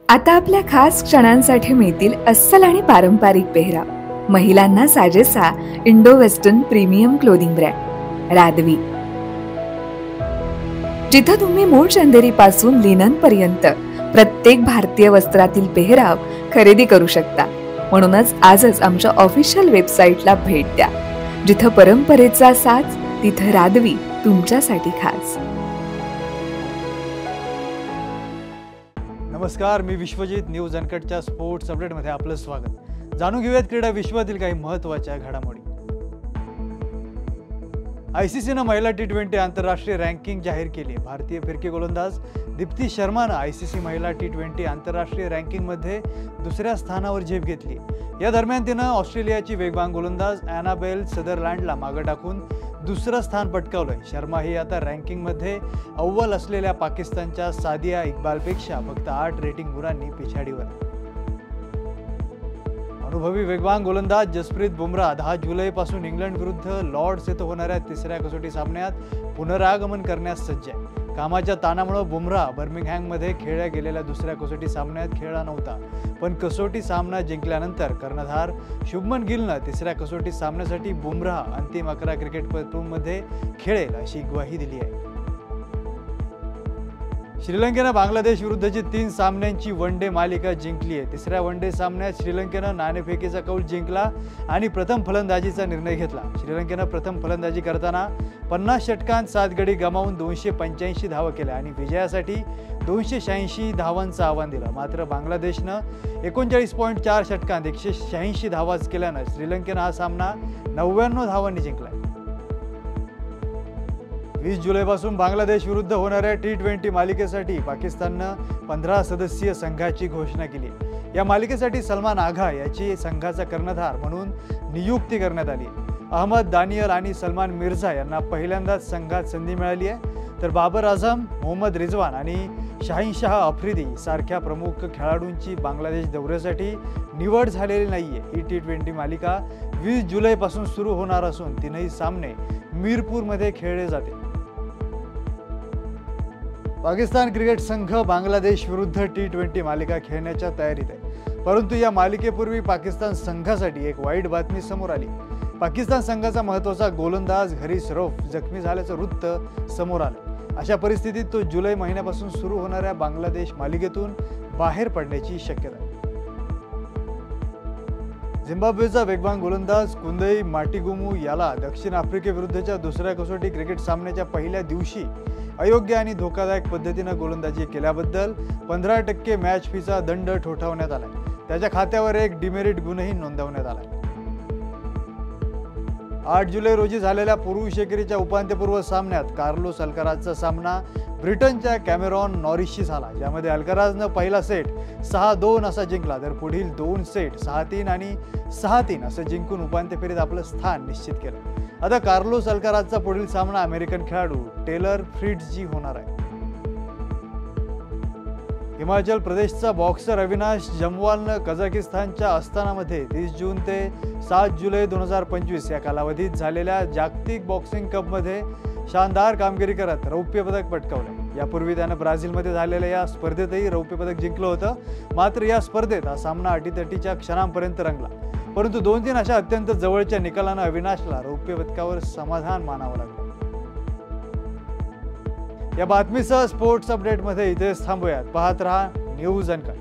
आता आपल्या खास क्षणांसाठी मिळतील अस्सल आणि पारंपरिक पेहराव. महिलांना साजेसा Indo western premium clothing brand Radvi. जिथं तुम्ही मूळ चंदेरी पासून लिनन पर्यंत प्रत्येक भारतीय वस्त्रातील पेहराव खरेदी करू शकता. म्हणूनच आजच आमच्या ऑफिशियल वेबसाईटला भेट द्या. जिथं परंपरेचा साज तिथं रादवी तुमच्यासाठी खास. नमस्कार, मी विश्वजित. न्यूज अनकटच्या स्पोर्ट्स अपडेटमध्ये आपलं स्वागत. जाणून घेऊयात क्रीडा विश्वातील काही महत्त्वाच्या घडामोडी. आयसीसीनं महिला T20 आंतरराष्ट्रीय रँकिंग जाहीर केली. भारतीय फिरकी गोलंदाज दीप्ती शर्मानं आयसीसी महिला T20 आंतरराष्ट्रीय रँकिंगमध्ये दुसऱ्या स्थानावर झेप घेतली. या दरम्यान तिनं ऑस्ट्रेलियाची वेगवान गोलंदाज ॲनाबेल सदरलँडला मागे टाकून दुसरं स्थान पटकावलंय. शर्मा ही आता रँकिंगमध्ये अव्वल असलेल्या पाकिस्तानच्या सादिया इक्बालपेक्षा फक्त 8 रेटिंग गुणांनी पिछाडीवर. अनुभवी वेगवान गोलंदाज जसप्रीत बुमराह 10 जुलैपासून इंग्लंड विरुद्ध लॉर्ड्स येथे होणाऱ्या तिसऱ्या कसोटी सामन्यात पुनरागमन करण्यास सज्ज आहे. कामाच्या ताणामुळे बुमराह बर्मिंगहॅममध्ये खेळल्या गेलेल्या दुसऱ्या कसोटी सामन्यात खेळला नव्हता. पण कसोटी सामना जिंकल्यानंतर कर्णधार शुभमन गिलनं तिसऱ्या कसोटी सामन्यासाठी बुमराह अंतिम 11 क्रिकेटपटूंमध्ये खेळेल अशी ग्वाही दिली आहे. श्रीलंकेनं बांगलादेश विरुद्धची 3 सामन्यांची वन डे मालिका जिंकली आहे. तिसऱ्या वन डे सामन्यात श्रीलंकेनं नाणेफेकीचा कौल जिंकला आणि प्रथम फलंदाजीचा निर्णय घेतला. श्रीलंकेनं प्रथम फलंदाजी करताना 50 षटकांत 7 गडी गमावून 285 धावा केल्या आणि विजयासाठी 286 धावांचं आव्हान दिलं. मात्र बांगलादेशनं 39.4 षटकांत 186 धावाच केल्यानं श्रीलंकेनं हा सामना 99 धावांनी जिंकला. 20 जुलैपासून बांगलादेश विरुद्ध होणाऱ्या T20 मालिकेसाठी पाकिस्ताननं 15 सदस्यीय संघाची घोषणा केली. या मालिकेसाठी सलमान आघा याची संघाचा कर्णधार म्हणून नियुक्ती करण्यात आली. अहमद दानियल आणि सलमान मिर्झा यांना पहिल्यांदाच संघात संधी मिळाली आहे. तर बाबर आझम, मोहम्मद रिजवान आणि शाहीनशाह आफ्रिदी सारख्या प्रमुख खेळाडूंची बांगलादेश दौऱ्यासाठी निवड झालेली नाहीये. ही T20 मालिका 20 जुलैपासून सुरू होणार असून 3ही सामने मीरपूरमध्ये खेळले जातील. पाकिस्तान क्रिकेट संघ बांगलादेश विरुद्ध T20 मालिका खेळण्याच्या तयारीत आहे. परंतु या मालिकेपूर्वी पाकिस्तान संघासाठी एक वाईट बातमी समोर आली. पाकिस्तान संघाचा महत्त्वाचा गोलंदाज हरीस रौफ जखमी झाल्याचं वृत्त समोर आलं. अशा परिस्थितीत तो जुलै महिन्यापासून सुरू होणाऱ्या बांगलादेश मालिकेतून बाहेर पडण्याची शक्यता आहे. झिम्बाब्वेचा वेगवान गोलंदाज कुंदई माटिगुमू याला दक्षिण आफ्रिकेविरुद्धच्या दुसऱ्या कसोटी क्रिकेट सामन्याच्या पहिल्या दिवशी अयोग्य आणि धोकादायक पद्धतीने गोलंदाजी केल्याबद्दल 15% मॅच फीचा दंड ठोठावण्यात आलाय. त्याच्या खात्यावर एक डिमेरिट गुन्हाही नोंदवण्यात आलाय. 8 जुलै रोजी झालेल्या पुरुष एकेरीच्या उपांत्यपूर्व सामन्यात कार्लोस अल्काराजचा सामना ब्रिटनच्या कॅमेरॉन नॉरिसशी झाला. ज्यामध्ये अल्काराजनं पहिला सेट 6-2 असा जिंकला. तर पुढील 2 सेट 6-3 आणि 6-3 असं जिंकून उपांत्य फेरीत आपलं स्थान निश्चित केलं. आता कार्लोस अल्काराजचा पुढील सामना अमेरिकन खेळाडू टेलर फ्रिट्झशी होणार आहे. हिमाचल प्रदेशचा बॉक्सर अविनाश जमवालनं कझाकिस्तानच्या अस्तानामध्ये 30 जून ते 7 जुलै 2025 या कालावधीत झालेल्या जागतिक बॉक्सिंग कपमध्ये शानदार कामगिरी करत रौप्य पदक पटकावलं. यापूर्वी त्यानं ब्राझीलमध्ये झालेल्या या स्पर्धेतही रौप्य पदक जिंकलं होतं. मात्र या स्पर्धेत हा सामना अटीतटीच्या क्षणांपर्यंत रंगला. परंतु 2-3 अशा अत्यंत जवळच्या निकालानं अविनाशला रौप्य पदकावर समाधान मानावं लागलं. या बातमीसह स्पोर्ट्स अपडेटमध्ये इथेच थांबूयात. पाहत रहा न्यूज अनकट.